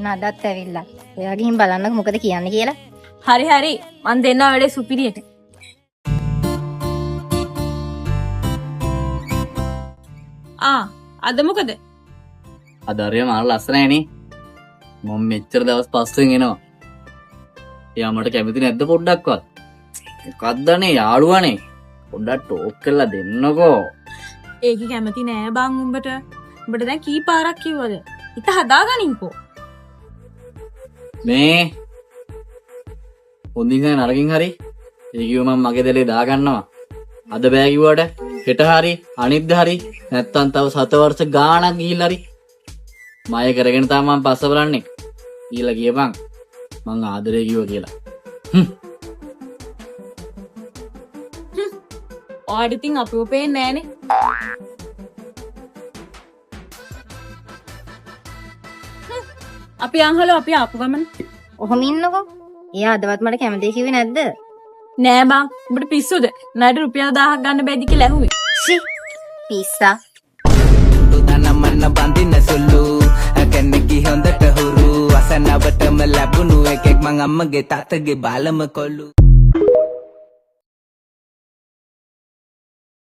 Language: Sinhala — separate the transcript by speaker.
Speaker 1: ඔන්න අදත් ඇවිල්ලා. ඔයා ගිහින් බලන්නකො මොකද කියන්නේ කියලා.
Speaker 2: හරි හරි මං දෙන්නා වැඩේ සුපිරියට. අද මොකද?
Speaker 3: අද හරියම අර ලස්සනයි නේ. මම මෙච්චර දවස් පස්සෙන් එනවා. එයා මට කැමති නැද්ද පොඩ්ඩක්වත්? මොකක්දනේ යාළුවානේ. පොඩ්ඩක් ටෝක් කරලා දෙන්නකෝ.
Speaker 2: ඒකි කැමති නෑ බං උඹට. උඹට දැන් කී පාරක් කිව්වද? හිත හදාගනින්කෝ.
Speaker 3: මේ හොඳින් හරි නරකින් හරි ඒ කිව්ව මම මගේ දෙලේ දාගන්නවා. අද බෑ කිව්වට හෙට හරි අනිද්ද හරි නැත්තම් තව 7 වර්ෂ ගාණක් ගිහිල්ලා හරි මය කරගෙන තමයි මම පස්ස බලන්නේ. ඊළඟ කියපන් මං ආදරේ කිව්වා කියලා.
Speaker 2: ඔයාට ඉතින් අපිව පේන්නේ නෑනේ. අපි අංහල අපි ආපු ගමන.
Speaker 1: ඔහොම ඉන්නකෝ. එයා අදවත් මට කැමති කිව්වේ නැද්ද?
Speaker 2: නෑ බං උඹට පිස්සුද? ණයට රුපියල් 1000ක් ගන්න බැයිද කියලා ඇහුවේ.
Speaker 1: ෂි පිස්සා.
Speaker 4: මන්න බඳින්න සුළු කැන්නෙකි හොඳට හුරු අසනවටම ලැබුණු එකෙක් මං අම්මගේ තාත්තගේ බාලම කොල්ලු